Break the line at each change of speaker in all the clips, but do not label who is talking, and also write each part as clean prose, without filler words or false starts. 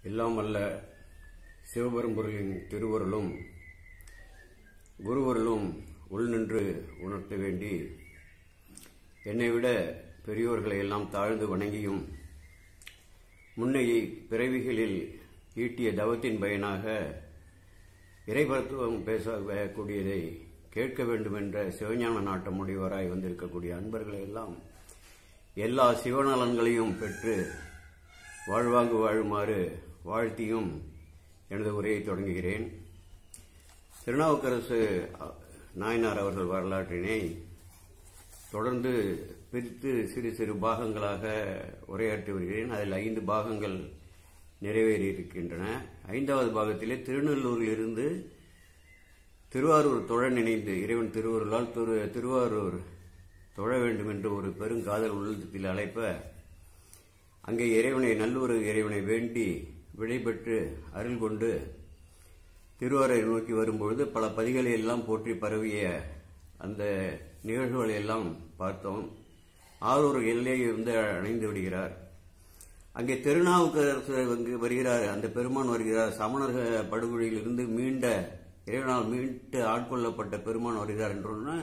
எல்லாம் வல்ல சிவபெரும்பொருளின் திருவருளும் குருவருளும் உள்நின்று உணர்த்த வேண்டி என்னை விட பெரியோர்களை எல்லாம் தாழ்ந்து வணங்கியும் முன்னையை பிறவிகளில் ஈட்டிய தவத்தின் பயனாக இறைபரத்துவம் பேசக்கூடியதை கேட்க வேண்டும் என்ற சிவஞான நாட்டமுடையவராய் வந்திருக்கக்கூடிய அன்பர்களை எல்லாம் எல்லா சிவநலன்களையும் பெற்று வாழ்வாங்கு வாழுமாறு வாழ்த்தியும் எனது உரையை தொடங்குகிறேன். திருநாவுக்கரசு நாயனார் அவர்கள் வரலாற்றினை தொடர்ந்து பிரித்து சிறு சிறு பாகங்களாக உரையாற்றி வருகிறேன். அதில் 5 பாகங்கள் நிறைவேறியிருக்கின்றன. 5வது பாகத்திலே திருநெல்லூரில் இருந்து திருவாரூர் தொழ நினைந்து இறைவன் திருவருளால் திருவாரூர் தொழ வேண்டும் என்று ஒரு பெருங்காதல் உள்ளத்தில் அழைப்ப அங்கே நல்லூர் இறைவனை வேண்டி விடைபெற்று அருள் கொண்டு திருவாரூரை நோக்கி வரும்பொழுது பல பதிகளை எல்லாம் போற்றி பரவிய அந்த நிகழ்வுகளை எல்லாம் பார்த்தோம். ஆரூர் எல்லையை அணைந்து விடுகிறார். அங்கே திருநாவுக்கரசர் வருகிறார். அந்த பெருமான் வருகிறார். சமணர்கள் படுகொழியில் இருந்து இறைவனால் மீண்டு ஆட்கொள்ளப்பட்ட பெருமான் வருகிறார் என்றோன்னா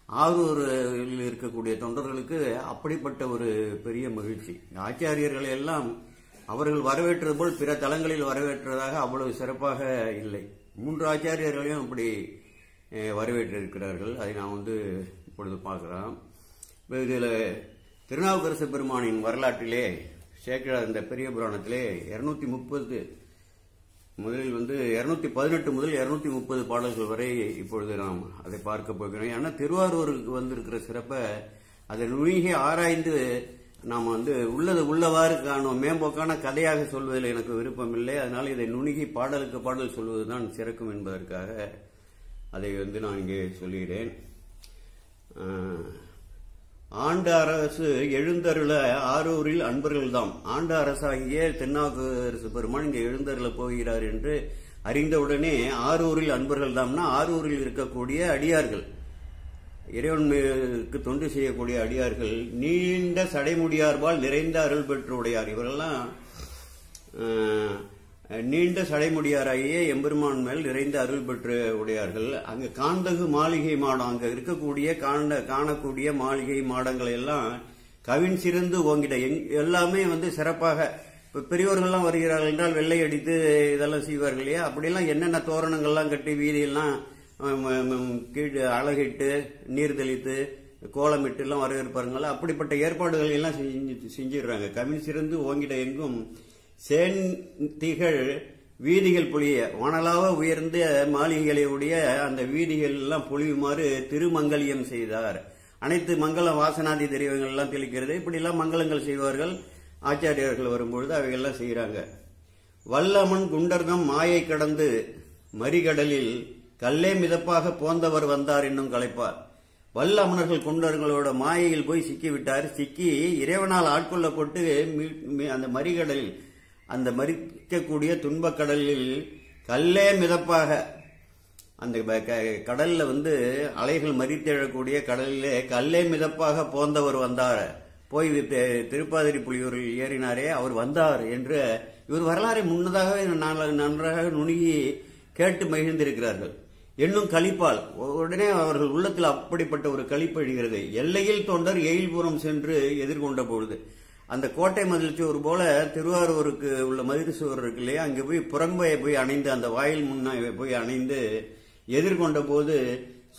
ஆரூரில் இருக்கக்கூடிய தொண்டர்களுக்கு அப்படிப்பட்ட ஒரு பெரிய மகிழ்ச்சி. ஆச்சாரியர்களை எல்லாம் அவர்கள் வரவேற்றது போல் பிற தலங்களில் வரவேற்றதாக அவ்வளவு சிறப்பாக இல்லை. 3 ஆச்சாரியர்களையும் அப்படி வரவேற்றிருக்கிறார்கள். அதை நான் இப்பொழுது பார்க்கலாம். இதில் திருநாவுக்கரசு பெருமானின் வரலாற்றிலே சேக்கிழார் இந்த பெரிய புராணத்திலே 230 முதலில் 218 முதல் 230 பாடல்கள் வரை இப்பொழுது நாம் அதை பார்க்க போகிறோம். ஏன்னா திருவாரூருக்கு வந்திருக்கிற சிறப்பை அதை நுணுகி ஆராய்ந்து நாம் உள்ளது உள்ளவாறு காணும் மேம்போக்கான கதையாக சொல்வதில் எனக்கு விருப்பம் இல்லை. அதனால் இதை நுணுகி பாடலுக்கு பாடல் சொல்வதுதான் சிறக்கும் என்பதற்காக அதை நான் இங்கே சொல்கிறேன். ஆண்ட அரசு எழுந்தருள ஆரூரில் அன்பர்கள்தாம். ஆண்ட அரசாகிய திருநாவுக்கரசு பெருமான் இங்கே எழுந்தருள போகிறார் என்று அறிந்தவுடனே ஆரூரில் அன்பர்கள் தாம்னா ஆரூரில் இருக்கக்கூடிய அடியார்கள், இறைவனுக்கு தொண்டு செய்யக்கூடிய அடியார்கள், நீண்ட சடைமுடியார்பால் நிறைந்த அருள் பெற்று உடையார். இவரெல்லாம் நீண்ட சடைமுடியாராகிய எம்பெருமான் மேல் நிறைந்த அருள் பெற்று உடையார்கள். அங்கு காந்தகு மாளிகை மாடம், அங்க இருக்கக்கூடிய காணக்கூடிய மாளிகை மாடங்களை எல்லாம் கவின் சிறந்து ஓங்கிட எல்லாமே சிறப்பாக. இப்ப பெரியோர்கள்லாம் வருகிறார்கள் என்றால் வெள்ளை அடித்து இதெல்லாம் செய்வார்கள் இல்லையா, அப்படியெல்லாம் என்னென்ன தோரணங்கள்லாம் கட்டி வீதியெல்லாம் கீழே அழகிட்டு நீர் தெளித்து கோலமிட்டு எல்லாம் வரவேற்பாருங்களா, அப்படிப்பட்ட ஏற்பாடுகள் எல்லாம் செஞ்சிடுறாங்க. கவின் சிறந்து ஓங்கிட எங்கும் சேன் திகழ் வீதிகள் பொழிய வானலாக உயர்ந்த மாளிகைகளை உடைய அந்த வீதிகள் எல்லாம் பொழியுமாறு திருமங்கலியம் செய்தார். அனைத்து மங்கள வாசனாதி திரவியங்கள் எல்லாம் தெளிக்கிறது. இப்படி எல்லாம் மங்களங்கள் செய்வார்கள். ஆச்சாரியர்கள் வரும்பொழுது அவைகள்லாம் செய்யறாங்க. வல்லமன் குண்டர்தம் மாயை கடந்து மறிகடலில் கல்லே மிதப்பாக போந்தவர் வந்தார் என்னும் கலைப்பார். வல்ல அமனர்கள் குண்டர்களோட மாயையில் போய் சிக்கிவிட்டார். சிக்கி இறைவனால் ஆட்கொள்ளப்பட்டு அந்த மறிகடலில், அந்த மறிக்கக்கூடிய துன்பக்கடலில் கல்லே மிதப்பாக, அந்த கடல்ல அலைகள் மறித்தெழக்கூடிய கடலிலே கல்லே மிதப்பாக போந்தவர் வந்தார். போய் திருப்பாதிரி புலியூரில் ஏறினாரே அவர் வந்தார் என்று இவர் வரலாறை முன்னதாகவே நன்றாக நுணுகி கேட்டு மகிழ்ந்திருக்கிறார்கள். என்னும் களிப்பால் உடனே அவர்கள் உள்ளத்தில் அப்படிப்பட்ட ஒரு களிப்பு எழுகிறது. எல்லையில் தொண்டர் எயில்புறம் சென்று எதிர்கொண்ட பொழுது அந்த கோட்டை மதில் சுவர் போல திருவாரூருக்கு உள்ள மதில் சுவர் இருக்கு இல்லையா, அங்கே போய் புறம்பையை போய் அணைந்து அந்த வாயில் முன்ன போய் அணைந்து எதிர்கொண்ட போது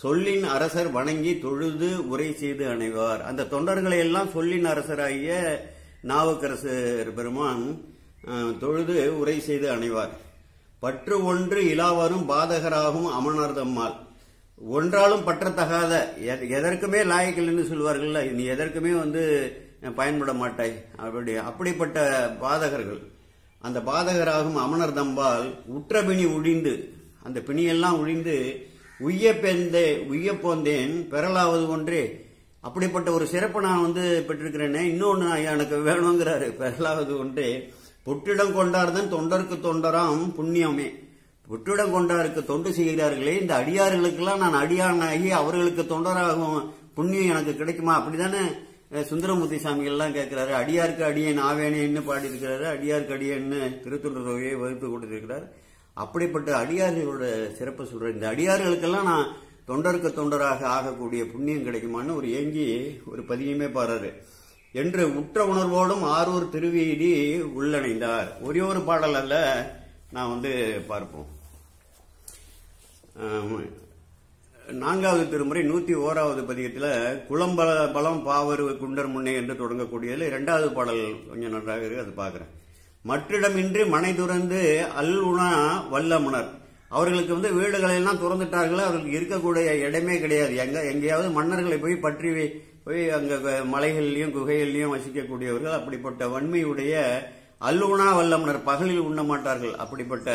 சொல்லின் அரசர் வணங்கி தொழுது உரை செய்து அணைவார். அந்த தொண்டர்களை எல்லாம் சொல்லின் அரசராகிய நாவுக்கரசர் பெருமான் தொழுது உரை செய்து அணைவார். பற்று ஒன்று இலாவரும் பாதகராகும் அமனர்தம்மாள். ஒன்றாலும் பற்றத்தகாத, எதற்குமே லாயக்கில் என்று சொல்வார்கள், நீ எதற்குமே பயன்பட மாட்டாய், அப்படிப்பட்ட பாதகர்கள். அந்த பாதகராகும் அமனர் தம்பால் உற்ற பிணி ஒழிந்து, அந்த பிணியெல்லாம் ஒழிந்து உய்ய போந்தேன் பெறலாவது ஒன்றே. அப்படிப்பட்ட ஒரு சிறப்பு நான் பெற்றிருக்கிறேனே, இன்னொன்னு எனக்கு வேணுங்கிறாரு. பெறலாவது ஒன்றே பொற்றிடம் கொண்டார்தான் தொண்டருக்கு தொண்டராம் புண்ணியமே. பொற்றிடம் கொண்டாருக்கு தொண்டு செய்கிறார்களே, இந்த அடியார்களுக்கெல்லாம் நான் அடியானாகி அவர்களுக்கு தொண்டராகும் புண்ணியம் எனக்கு கிடைக்குமா? அப்படிதானே சுந்தரமூர்த்தி சாமிகள்லாம் கேட்கிறாரு. அடியாருக்கு அடியேன் ஆவேனேன்னு பாடி இருக்கிறாரு. அடியாருக்கு அடியேன்னு திருத்தொண்டர் தொகையை வகுத்து கொடுத்திருக்கிறார். அப்படிப்பட்ட அடியார்களோட சிறப்பு சொல்றேன். இந்த அடியார்களுக்கெல்லாம் நான் தொண்டருக்கு தொண்டராக ஆகக்கூடிய புண்ணியம் கிடைக்குமான்னு ஒரு ஏங்கி ஒரு பதியமே பாடுறாரு. என்று உற்ற உணர்வோடும் ஆரூர் திருவீதி உள்ளணைந்தார். ஒரே ஒரு பாடல் அல்ல, நான் பார்ப்போம். 4வது திருமுறை 101வது பதிகத்தில் குளம்பலம் பாவரு குண்டர் முன்னே என்று தொடங்கக்கூடியதில் 2வது பாடல் கொஞ்சம் நன்றாக இருக்கு, அது பார்க்கிறேன். மற்றிடமின்றி மனை துறந்து அல்உணா வல்லமுனர். அவர்களுக்கு வீடுகளை எல்லாம் துறந்துட்டார்கள். அவர்களுக்கு இருக்கக்கூடிய இடமே கிடையாது. எங்கேயாவது மன்னர்களை போய் அங்க மலைகள்லயும் குகைகள்லயும் வசிக்கக்கூடியவர்கள். அப்படிப்பட்ட வன்மையுடைய அல்உணா வல்லமுனர், பகலில் உண்ண மாட்டார்கள். அப்படிப்பட்ட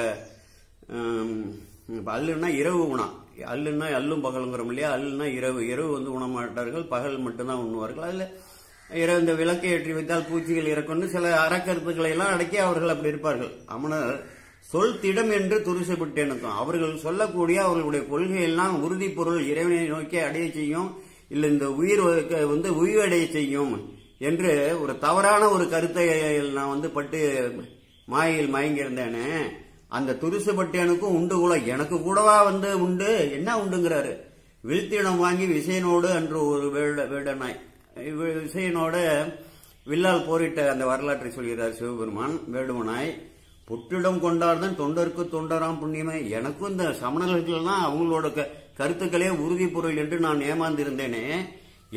அல்லுன்னா இரவு உணா, அல்லுன்னா அல்லும் பகலுங்கிறோம் இல்லையா, அல்லுன்னா இரவு உண்ண மாட்டார்கள், பகல் மட்டும்தான் உண்ணுவார்கள். அதுல இரவு இந்த விளக்கை ஏற்றி வைத்தால் பூச்சிகள் இறக்கொண்டு சில அறக்கருத்துக்களை எல்லாம் அடக்கி அவர்கள் அப்படி இருப்பார்கள். அமனர் சொல் திடம் என்று துரிசப்பட்டேனுக்கும். அவர்கள் சொல்லக்கூடிய அவர்களுடைய கொள்கை எல்லாம் உறுதி பொருள் இறைவனை நோக்கி அடைய செய்யும், இல்ல இந்த உயிர் உயிரடைய செய்யும் என்று ஒரு தவறான ஒரு கருத்தை நான் பட்டு மாயில் மயங்கியிருந்தேனே. அந்த துரிசுபட்டேனுக்கும் உண்டு கூட, எனக்கு கூடவா உண்டு, என்ன உண்டுங்கிறாரு. வில்த்திடம் வாங்கி விசயனோடு அன்று ஒரு வேடனாய், விசயனோட வில்லால் போரிட்ட அந்த வரலாற்றை சொல்கிறார் சிவபெருமான். வேடுவனாய் புற்றிடம் கொண்டார்தான் தொண்டருக்கு தொண்டராம் புண்ணியமே. எனக்கும் இந்த சமணர்களுக்கெல்லாம் அவங்களோட கருத்துக்களே உறுதி பொருள் என்று நான் ஏமாந்திருந்தேனே.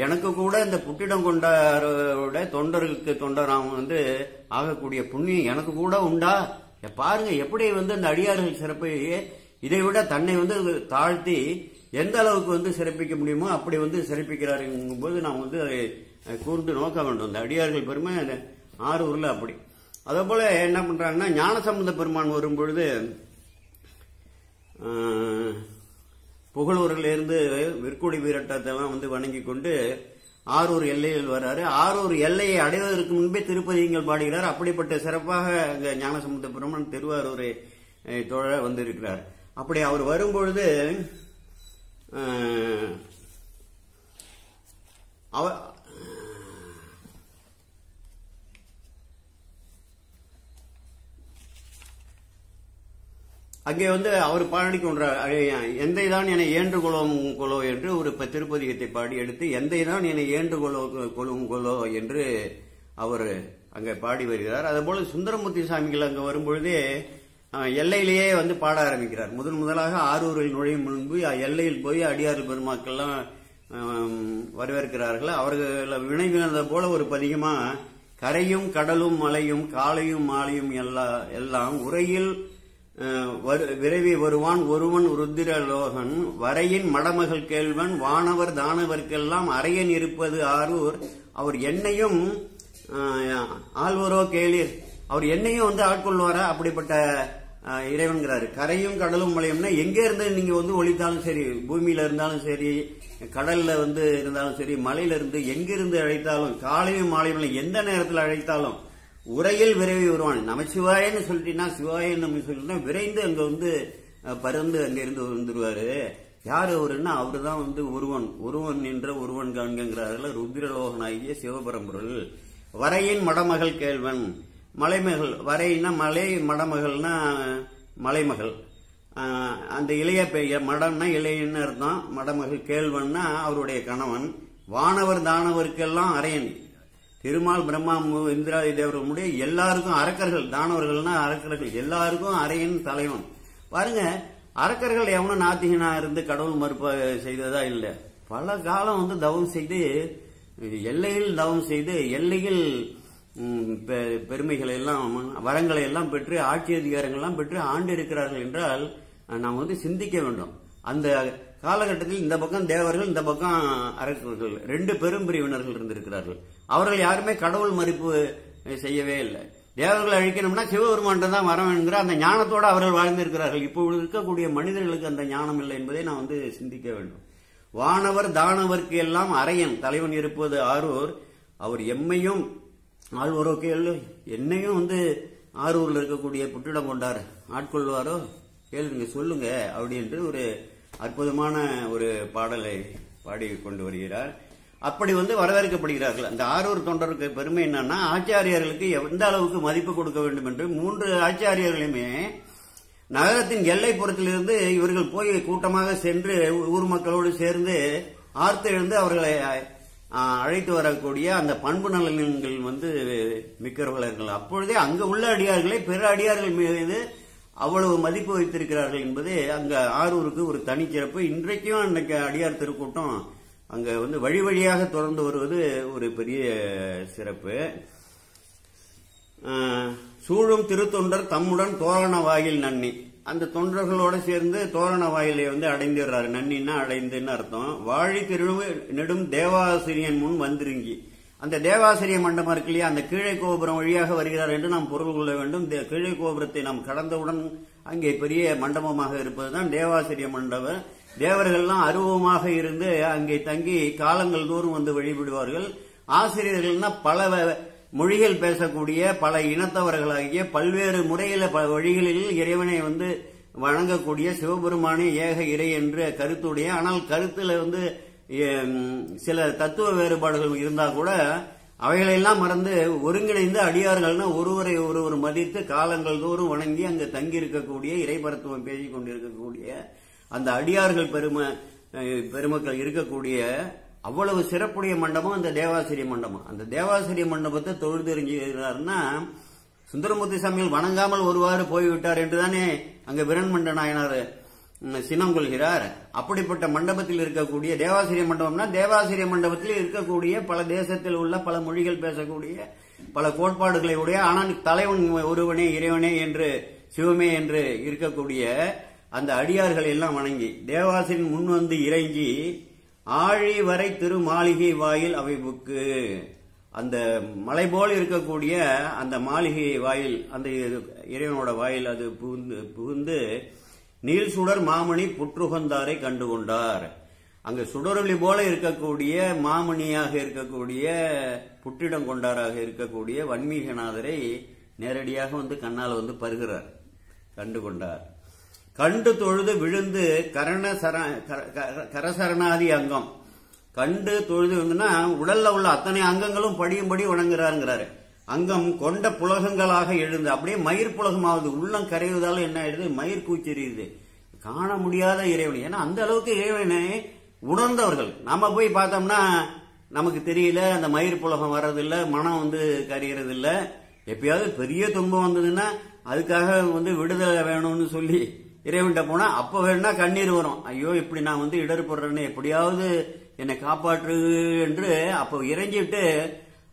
எனக்கு கூட இந்த புற்றிடம் கொண்டாரோட தொண்டருக்கு தொண்டராம் ஆகக்கூடிய புண்ணியம் எனக்கு கூட உண்டா? பாருங்க எப்படி இந்த அடியார்கள் சிறப்பை இதை விட தன்னை தாழ்த்தி எந்த அளவுக்கு சிறப்பிக்க முடியுமோ அப்படி சிறப்பிக்கிறார் போது நாம் அதை கூர்ந்து நோக்க வேண்டும். இந்த அடியார்கள் பெருமை ஆரூர்ல அப்படி. அதே போல என்ன பண்றாங்கன்னா, ஞானசம்பந்த பெருமான் வரும்பொழுது புகழூரில் இருந்து விற்குடி வீரட்டத்தெல்லாம் வணங்கி கொண்டு ஆரூர் எல்லையில் வர்றாரு. ஆரூர் எல்லையை அடைவதற்கு முன்பே திருப்பதிகள் பாடுகிறார். அப்படிப்பட்ட சிறப்பாக அங்க ஞானசம்பந்த பெருமான் திருவாரூரை தொழ வந்திருக்கிறார். அப்படி அவர் வரும்பொழுது அங்கே அவர் பாடி கொண்டார். எந்தைதான் என்னை ஏன்று கொலோ என்று ஒரு திருப்பதிகத்தை பாடி எடுத்து எந்தைதான் என்னை ஏன்று கொள்ளும் கொலோ என்று அவர் அங்க பாடி வருகிறார். அதுபோல சுந்தரமூர்த்தி சாமிகள் அங்க வரும்பொழுதே எல்லையிலேயே பாட ஆரம்பிக்கிறார். முதலாக ஆரூரில் நுழையும் முன்பு எல்லையில் போய் அடியார் பெருமாக்கள்லாம் வரவேற்கிறார்கள். அவர்கள் வினைவினத போல ஒரு பதிகமா, கரையும் கடலும் மலையும் காலையும் மாலையும் எல்லாம் உரையில் விரைவி வருவான் ஒருவன் ருத்திரலோகன் வரையின் மடமகள் கேள்வன் வானவர் தானவர்க்கெல்லாம் அரையன் இருப்பது ஆரூர் அவர் என்னையும் ஆழ்வரோ கேளீர், அவர் என்னையும் ஆட்கொள்வாரா? அப்படிப்பட்ட இறைவன்கிறாரு. கரையும் கடலும் மலையும்னா எங்கே இருந்து நீங்க ஒழித்தாலும் சரி, பூமியில இருந்தாலும் சரி, கடல்ல இருந்தாலும் சரி, மலையில இருந்து எங்கிருந்து அழைத்தாலும், காலையும் மாலையும் எந்த நேரத்தில் அழைத்தாலும் உரையில் விரைவி வருவான். நமச்சிவாயன்னு சொல்லிட்டீங்கன்னா, சிவாயன்னு சொல்லிட்டா விரைந்து அங்க பறந்து அங்கிருந்து வந்துருவாரு. யாரு அவருன்னா அவருதான் ஒருவன் என்ற ஒருவன் காண்கிறார்கள். ருத்ரலோகனாகிய சிவபரம்பொருள். வரையின் மடமகள் கேள்வன், மலைமகள், வரைன்னா மலை, மடமகள்னா மலைமகள். அந்த இளைய மடம்னா இளையன்னு அர்த்தம். மடமகள் கேள்வன்னா அவருடைய கணவன். வானவர் தானவருக்கெல்லாம் அரையன். திருமால் பிரம்மா இந்திராதி தேவர்களுடைய எல்லாருக்கும் அரக்கர்கள், தானவர்கள்னா அரக்கர்கள் எல்லாருக்கும் அரையன் தலைவன். பாருங்க, அரக்கர்கள் எவனும் நாத்திகனா இருந்து கடவுள் மறுப்ப செய்ததா இல்ல. பல காலம் தவம் செய்து எல்லையில் தவம் செய்து எல்லையில் பெருமைகளை எல்லாம் வரங்களை எல்லாம் பெற்று ஆட்சி அதிகாரங்கள்லாம் பெற்று ஆண்டு இருக்கிறார்கள் என்றால் நாம் சிந்திக்க வேண்டும். அந்த காலகட்டத்தில் இந்த பக்கம் தேவர்கள், இந்த பக்கம் அரக்கர்கள், 2 பெரும் பிரிவினர்கள் இருந்திருக்கிறார்கள். அவர்கள் யாருமே கடவுள் மறுப்பு செய்யவே இல்லை. தேவர்களை அழிக்கணும்னா சிவபெருமான் தான் வரம் என்கிற அந்த ஞானத்தோடு அவர்கள் வாழ்ந்திருக்கிறார்கள். இப்பொழுது இருக்கக்கூடிய மனிதர்களுக்கு அந்த ஞானம் இல்லை என்பதை நான் சிந்திக்க வேண்டும். வானவர் தானவர்க்கு எல்லாம் அரையன் தலைவன் இருப்பது ஆரூர் அவர் எம்மையும் ஆழ்வரோ கேளு, என்னையும் ஆரூர்ல இருக்கக்கூடிய புற்றிடம் கொண்டார் ஆட்கொள்வாரோ கேளுங்க சொல்லுங்க அப்படி என்று ஒரு அற்புதமான ஒரு பாடலை பாடி கொண்டு வருகிறார். அப்படி வரவேற்கப்படுகிறார்கள். அந்த ஆரூர் தொண்டருக்கு பெருமை என்னன்னா, ஆச்சாரியர்களுக்கு எந்த அளவுக்கு மதிப்பு கொடுக்க வேண்டும் என்று 3 ஆச்சாரியர்களுமே நகரத்தின் எல்லைப்புறத்திலிருந்து இவர்கள் போய் கூட்டமாக சென்று ஊர் மக்களோடு சேர்ந்து ஆர்த்து எழுந்து அவர்களை அழைத்து வரக்கூடிய அந்த பண்பு நலன்கள் மிக்கவர்கள். அப்பொழுதே அங்க உள்ள அடியார்களை பிற அடியார்கள் மீது அவ்வளவு மதிப்பு வைத்திருக்கிறார்கள் என்பது அங்க ஆரூருக்கு ஒரு தனிச்சிறப்பு. இன்றைக்கும் அன்றைக்கு அடியார் திருக்கூட்டம் அங்க வழி வழியாக தொடர்ந்து வருவது ஒரு பெரிய சிறப்பு. சூழும் திருத்தொண்டர் தம்முடன் தோரண வாயில் நன்னி, அந்த தொண்டர்களோட சேர்ந்து தோரண வாயிலை அடைந்துடுறாரு. நன்னின்னா அடைந்துன்னு அர்த்தம். வாழி திரு நெடும் தேவாசிரியன் முன் வந்திருங்கி, அந்த தேவாசிரிய மண்டபம் இருக்கு இல்லையா, அந்த கீழே கோபுரம் வழியாக வருகிறார் என்று நாம் பொருள் கொள்ள வேண்டும். கீழே கோபுரத்தை நாம் கடந்தவுடன் அங்கே பெரிய மண்டபமாக இருப்பதுதான் தேவாசிரிய மண்டபம். தேவர்கள்லாம் அருவமாக இருந்து அங்கே தங்கி காலங்கள் தோறும் வழிபடுவார்கள். ஆசிரியர்கள்னா பல மொழிகள் பேசக்கூடிய பல இனத்தவர்களாகிய பல்வேறு முறையில வழிகளில் இறைவனை வணங்கக்கூடிய சிவபெருமானே ஏக இறை என்ற கருத்துடைய, ஆனால் கருத்துல சில தத்துவ வேறுபாடுகள் இருந்தா கூட அவைகளெல்லாம் மறந்து ஒருங்கிணைந்து அடியார்கள்னா ஒருவரை ஒருவர் மதித்து காலங்கள் தோறும் வணங்கி அங்கு தங்கி இருக்கக்கூடிய இறைபரத்துவம் பேசிக் கொண்டிருக்கக்கூடிய அந்த அடியார்கள் பெருமக்கள் இருக்கக்கூடிய அவ்வளவு சிறப்புடைய மண்டபம் அந்த தேவாசிரிய மண்டபம். அந்த தேவாசிரிய மண்டபத்தை தொழில் தெரிஞ்சுக்கிறாருன்னா, சுந்தரமூர்த்தி சாமிகள் வணங்காமல் ஒருவாறு போய்விட்டார் என்றுதானே அங்க விரண்மண்ட நாயனார் சினம் கொள்கிறார். அப்படிப்பட்ட மண்டபத்தில் இருக்கக்கூடிய தேவாசிரிய மண்டபம்னா, தேவாசிரிய மண்டபத்தில் இருக்கக்கூடிய பல தேசத்தில் உள்ள பல மொழிகள் பேசக்கூடிய பல கோட்பாடுகளை உடைய, ஆனால் தலைவன் ஒருவனே இறைவனே என்று சிவமே என்று இருக்கக்கூடிய அந்த அடியார்கள் எல்லாம் வணங்கி தேவாசிரியன் முன் இறங்கி ஆழி வரை திரு மாளிகை வாயில் அவை புக்கு, அந்த மலை போல் இருக்கக்கூடிய அந்த மாளிகை வாயில், அந்த இறைவனோட வாயில் அது புகுந்து நீல் சுடர் மாமணி புற்றுகந்தாரை கண்டுகொண்டார். அங்க சுடரொளி போல இருக்கக்கூடிய மாமணியாக இருக்கக்கூடிய புற்றிடம் கொண்டாராக இருக்கக்கூடிய வன்மீகநாதரை நேரடியாக கண்ணால் பருகிறார், கண்டுகொண்டார். கண்டு தொழுது விழுந்து கரசரணாதி அங்கம், கண்டு தொழுது உடல்ல உள்ள அத்தனை அங்கங்களும் படியும்படி வணங்குறாருங்கிறாரு. அங்கம் கொண்ட புலகங்களாக எழுந்து அப்படியே மயிர் புலகமாவது, உள்ளம் கரைவதால என்ன ஆயிடுது, மயிர் கூச்செறியுது, காண முடியாத இறைவன். ஏன்னா அந்த அளவுக்கு இறைவனை உணர்ந்தவர்கள். நாம போய் பார்த்தோம்னா நமக்கு தெரியல, அந்த மயிர் புலகம் வர்றதில்ல, மனம் கரையிறது இல்ல. எப்பயாவது பெரிய துன்பம் வந்ததுன்னா அதுக்காக விடுதலை வேணும்னு சொல்லி இறைவன்கிட்ட போனா அப்ப வேணா கண்ணீர் வரும். ஐயோ இப்படி நான் இடர்படுறேன்னு, எப்படியாவது என்னை காப்பாற்று என்று அப்ப இறைஞ்சிட்டு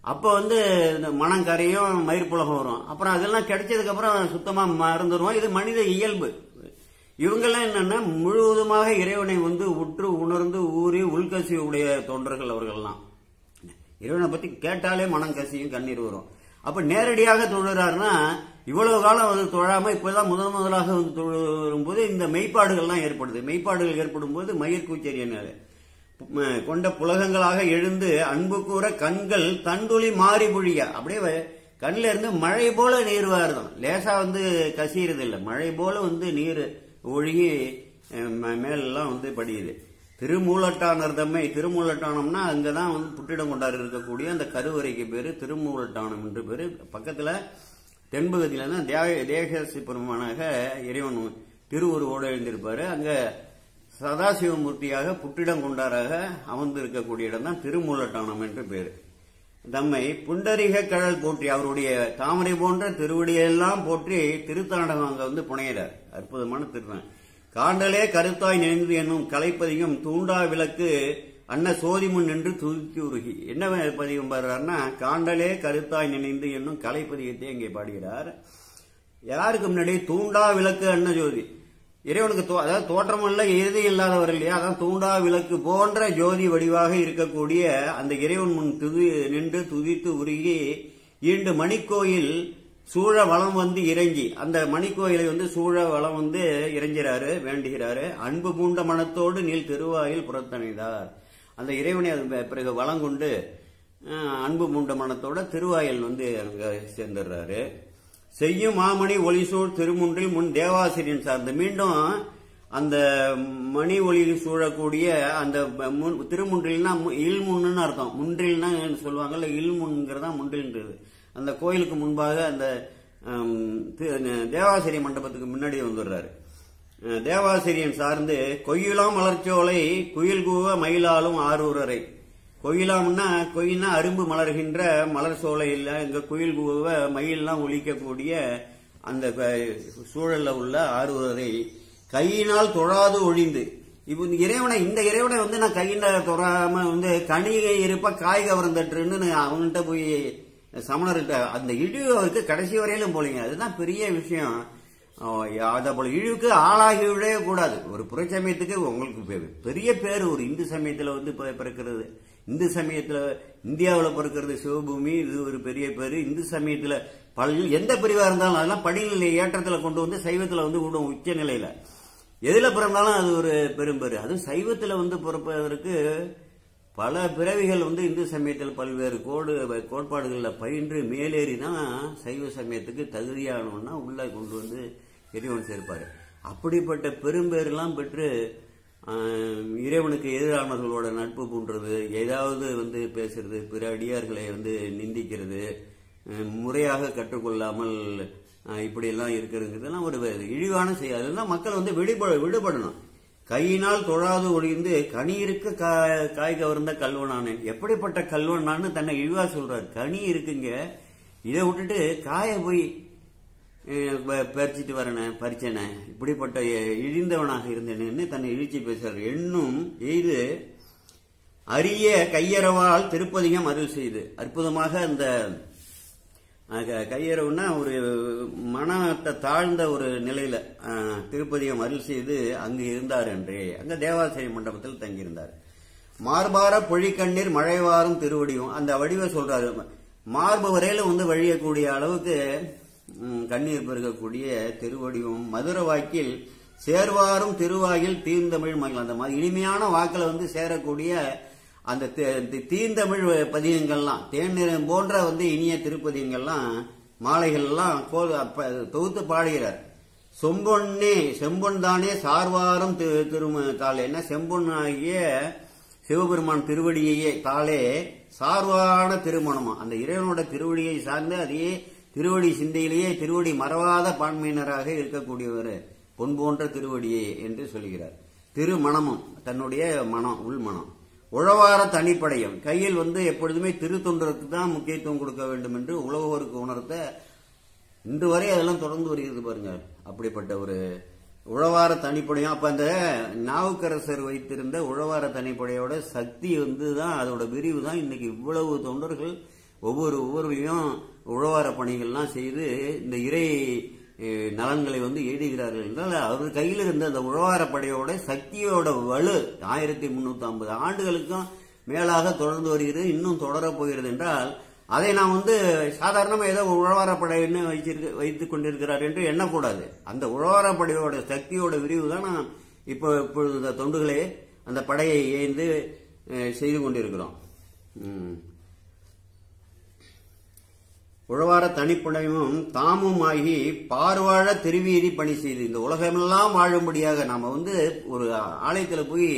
அப்ப மனம் கரையும் மயிர் புலகம் வரும். அப்புறம் அதெல்லாம் கிடைச்சதுக்கு அப்புறம் சுத்தமா மறந்துடுவோம். இது மனித இயல்பு. இவங்கெல்லாம் என்னன்னா முழுவதுமாக இறைவனை உற்று உணர்ந்து ஊறி உள்கசி உடைய தொண்டர்கள் அவர்கள்லாம். இறைவனை பத்தி கேட்டாலே மனம் கசியும், கண்ணீர் வரும். அப்ப நேரடியாக தொழுறாருன்னா, இவ்வளவு காலம் தொழாம இப்பதான் முதலாக தொழும் போது இந்த மெய்ப்பாடுகள்லாம் ஏற்படுது. மெய்ப்பாடுகள் ஏற்படும் போது மயிர் கூச்சரியனால கொண்ட புலகங்களாக எழுந்து அன்பு கூற கண்கள் தண்டுளி மாறி பொழிய, அப்படியே கண்ல இருந்து மழை போல நீர் வருதும். லேசா கசியறது இல்ல, மழை போல நீர் ஒழுகி மேலாம் படியுது. திருமூலட்டானர் தம்மை, திருமூலட்டானம்னா அங்கதான் புற்றிடம் கொண்டாரு இருக்கக்கூடிய அந்த கருவறைக்கு பேரு திருமூலட்டானம் என்று பேரு. பக்கத்துல தென்பகுதியில தான் தேகசி பெருமானாக இறைவன் திருவுருவோடு எழுந்திருப்பாரு. அங்க சதாசிவமூர்த்தியாக புற்றிடம் கொண்டாராக அமர்ந்து இருக்கக்கூடிய இடம் தான் திருமூலட்டானம் என்று பேரு. தம்மை புண்டரிக கழல் போற்றி, அவருடைய தாமரை போன்ற திருவடியெல்லாம் போற்றி திருத்தாண்டகம் அங்க புனையிறார். அற்புதமான திருத்தம். காண்டலே கருத்தாய் நினைந்து என்னும் கலைப்பதிகம் தூண்டா விளக்கு அன்ன சோதி முன் நின்று துதி உருகி. என்ன பதிகம் பாடுறாருன்னா, காண்டலே கருத்தாய் நினைந்து என்னும் கலைப்பதிகத்தை இங்கே பாடுகிறார். யாருக்கு முன்னாடி தூண்டா விளக்கு அன்ன ஜோதி, இறைவனுக்கு அதாவது தோற்றமல்ல இறுதி இல்லாதவர் இல்லையா, அதான் தூண்டா விளக்கு போன்ற ஜோதி வடிவாக இருக்கக்கூடிய அந்த இறைவன் முன் நின்று துதித்து உருகி ஈண்டு மணிக்கோயில் சூழ வளம் இறங்கி, அந்த மணிக்கோயிலை சூழ வளம் இறங்கிறாரு, வேண்டுகிறாரு. அன்பு பூண்ட மனத்தோடு நீள் திருவாயில் புறத்தணிந்தார். அந்த இறைவனை பிறகு வளம் கொண்டு அன்பு பூண்ட மனத்தோட திருவாயில் அங்க சேர்ந்துடுறாரு. செய்யும் மாமணி ஒளிசூழ் திருமுன்றில் முன் தேவாசிரியன் சார்ந்து மீண்டும் அந்த மணி ஒளியில் சூழக்கூடிய அந்த திருமுன்றில்னா இல்முன்னு அர்த்தம். முன்றில்னா சொல்லுவாங்கல்ல, இல்முன்கிறதா முன்றில்ன்றது. அந்த கோயிலுக்கு முன்பாக அந்த தேவாசிரிய மண்டபத்துக்கு முன்னாடி வந்துடுறாரு. தேவாசிரியன் சார்ந்து கொய்யிலாம் மலர்ச்சோலை குயில் கூவ மயிலாலும் ஆரூரரை. கொய்யிலாம்னா கொய்னா அரும்பு மலர்கின்ற மலர் சோலையில் இங்க குயில் கூவ மயிலாம் ஒலிக்கக்கூடிய அந்த சூழல்ல உள்ள ஆரூரரை கையினால் தொழாது ஒழிந்து. இப்ப இந்த இறைவனை வந்து நான் கையில தொறாம வந்து கனிகை இருப்ப காய் கவர்ந்தட்டுன்னு அவங்ககிட்ட போய் சமணர்கிட்ட அந்த இழிவு அவருக்கு கடைசி வரையிலும் போலீங்க. அதுதான் பெரிய விஷயம். அத போல இழிவுக்கு ஆளாகிவிடவே கூடாது. ஒரு புறச்சமயத்துக்கு உங்களுக்கு பெரிய பேர் ஒரு இந்து சமயத்துல வந்து பிறக்கிறது. இந்து சமயத்துல இந்தியாவில் பிறக்கிறது சிவபூமி, இது ஒரு பெரிய பேரு. இந்து சமயத்துல எந்த பிரிவா இருந்தாலும் அதெல்லாம் படிநிலை ஏற்றத்துல கொண்டு வந்து சைவத்துல வந்து விடும் உச்ச நிலையில. எதுல பிறந்தாலும் அது ஒரு பெரும்பேரு. அதுவும் சைவத்துல வந்து பிறப்பதற்கு பல பிறவிகள் வந்து இந்து சமயத்தில் பல்வேறு கோட்பாடுகள்ல பயின்று மேலேறிதான் சைவ சமயத்துக்கு தகுதியானவன்னா உள்ள கொண்டு வந்து இறைவன் சேர்ப்பாரு. அப்படிப்பட்ட பெரும்பேரெல்லாம் பெற்று இறைவனுக்கு எதிரானவர்களோட நட்பு பூண்டுறது, ஏதாவது வந்து பேசுறது, பிற அடியார்களை வந்து நிந்திக்கிறது, முறையாக கற்றுக்கொள்ளாமல் இப்படி எல்லாம் இருக்கிறதுலாம் ஒரு இழிவான செய்ய. அதெல்லாம் மக்கள் வந்து விடுபடணும். கையினால் தொழாது ஒழிந்து கனி இருக்க காய் கவர்ந்த கல்வனானேன். எப்படிப்பட்ட கல்வனான்னு தன்னை இழிவா சொல்றாரு. கனி இருக்குங்க, இதை விட்டுட்டு காய போய் பறிச்சிட்டு வரன பறிச்சன, இப்படிப்பட்ட இழிந்தவனாக இருந்தேன்னு தன்னை இழிச்சு பேசுறாரு. எண்ணும் எய்து அரிய கையறவால் திருப்பதிகம் அருள் செய்து. அற்புதமாக அந்த கையறவுன்னா ஒரு மனத்தை தாழ்ந்த ஒரு நிலையில திருப்பதிகம் அருள் செய்து அங்கு இருந்தார் என்றே. அங்க தேவாசிரிய மண்டபத்தில் தங்கியிருந்தார். மார்பார பொழிக்கண்ணீர் மழைவாரும் திருவடியும், அந்த வடிவை சொல்றாரு. மார்பு வரையில வந்து வழியக்கூடிய அளவுக்கு கண்ணீர் பெருகக்கூடிய திருவடியும், மதுர வாக்கில் சேர்வாரும் திருவாயில் தீர்ந்தமிழ் மகள், அந்த மாதிரி இனிமையான வாக்கில் வந்து சேரக்கூடிய அந்த தீர்ந்தமிழ் பதியங்கள்லாம், தேநீர் போன்ற வந்து இனிய திருப்பதியங்கள்லாம் மாலைகள்லாம் தொகுத்து பாடுகிறார். செம்பொன்னே செம்பொன் தானே சார்வாரும் தாளே, என்ன செம்பொன் ஆகிய சிவபெருமான் திருவடியையே தாளே சார்வான திருமணமா, அந்த இறைவனோட திருவடியை சார்ந்து அதையே திருவடி சிந்தையிலேயே திருவடி மறவாத பான்மையினராக இருக்கக்கூடியவர் பொன் போன்ற திருவடியே என்று சொல்கிறார். திருமணமும் தன்னுடைய மனம், உள்மனம். உழவார தனிப்படையும், கையில் வந்து எப்பொழுதுமே திருத்தொண்டருக்கு தான் முக்கியத்துவம் கொடுக்க வேண்டும் என்று உழவோருக்கு உணர்த்த இன்று வரை அதெல்லாம் தொடர்ந்து வருகிறது பாருங்க. அப்படிப்பட்ட ஒரு உழவார தனிப்படையும். அப்ப அந்த நாவுக்கரசர் வைத்திருந்த உழவார தனிப்படையோட சக்தி வந்து தான், அதோட விரிவு தான் இன்னைக்கு இவ்வளவு தொண்டர்கள் ஒவ்வொருவரையும் உழவார பணிகள்லாம் செய்து இந்த இறை நலன்களை வந்து எழுதுகிறார்கள் என்றால் அவர் கையில் இருந்த அந்த உழவார படையோட சக்தியோட வலு 1350 ஆண்டுகளுக்கும் மேலாக தொடர்ந்து வருகிறது, இன்னும் தொடரப் போகிறது என்றால் அதை நாம் வந்து சாதாரணமாக ஏதோ உழவார படைன்னு வைத்துக் கொண்டிருக்கிறார் என்று எண்ணக்கூடாது. அந்த உழவார படையோட சக்தியோட விரிவு தான் நாம் இப்பொழுது தொண்டுகளே அந்த படையை ஏந்து செய்து கொண்டிருக்கிறோம். உழவார தனிப்படையும் தாமும் ஆகி பார்வாழ திருவீதி பணி செய்து, இந்த உலகமெல்லாம் வாழும்படியாக நாம வந்து ஒரு ஆலயத்துல போய்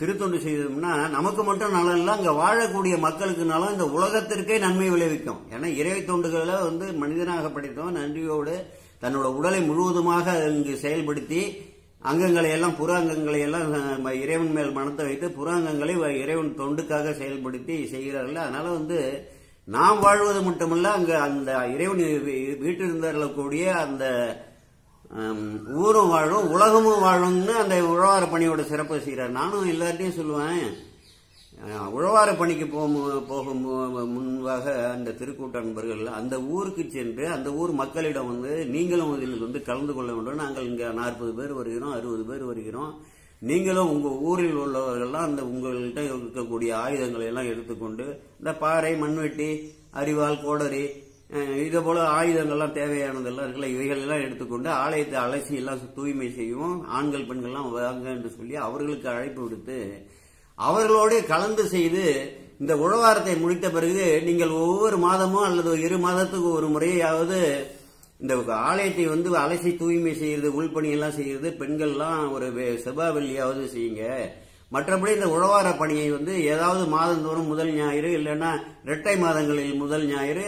திருத்தொண்டு செய்தோம்னா நமக்கு மட்டும் நலம் இல்லை, அங்க வாழக்கூடிய மக்களுக்கு நலம், இந்த உலகத்திற்கே நன்மை விளைவிக்கும். ஏன்னா இறை தொண்டுகளை வந்து மனிதனாக படைத்தவன் நன்றியோடு தன்னோட உடலை முழுவதுமாக இங்கு செயல்படுத்தி அங்கங்களை எல்லாம் புற அங்கங்களை எல்லாம் இறைவன் மேல் மனத்தை வைத்து புற அங்கங்களை இறைவன் தொண்டுக்காக செயல்படுத்தி செய்கிறார்கள். அதனால வந்து நாம் வாழ்வது மட்டுமல்ல, அங்க அந்த இறைவன் வீட்டிருந்தக்கூடிய அந்த ஊரும் வாழும் உலகமும் வாழும்னு அந்த உழவார பணியோட சிறப்பை செய்கிறார். நானும் எல்லார்ட்டையும் சொல்லுவேன், உழவார பணிக்கு போகும் முன்பாக அந்த திருக்கூட்ட அன்பர்கள் அந்த ஊருக்கு சென்று அந்த ஊர் மக்களிடம் வந்து நீங்களும் இதில் வந்து கலந்து கொள்ள வேண்டும், நாங்கள் இங்க 40 பேர் வருகிறோம், 60 பேர் வருகிறோம், நீங்களும் உங்க ஊரில் உள்ளவர்கள்லாம் அந்த உங்கள்கிட்ட இருக்கக்கூடிய ஆயுதங்களை எல்லாம் எடுத்துக்கொண்டு இந்த பாறை, மண்வெட்டி, அரிவாள், கோடரி, இதே போல ஆயுதங்கள்லாம் தேவையானதெல்லாம் இருக்குல்ல, இவைகள் எல்லாம் எடுத்துக்கொண்டு ஆலயத்தை அலசி எல்லாம் தூய்மை செய்வோம், ஆண்கள் பெண்கள்லாம் வாங்க என்று சொல்லி அவர்களுக்கு அழைப்பு விடுத்து அவர்களோட கலந்து செய்து இந்த உழவாரத்தை முடித்த பிறகு நீங்கள் ஒவ்வொரு மாதமும் அல்லது 2 மாதத்துக்கு ஒரு முறையாவது இந்த ஆலயத்தை வந்து அலசி தூய்மை செய்யறது, உள்பணியெல்லாம் செய்யறது பெண்கள்லாம் ஒரு செவ்வாய் வெள்ளியாவது செய்யுங்க. மற்றபடி இந்த உழவார பணியை வந்து ஏதாவது மாதந்தோறும் முதல் ஞாயிறு இல்லைன்னா இரட்டை மாதங்களில் முதல் ஞாயிறு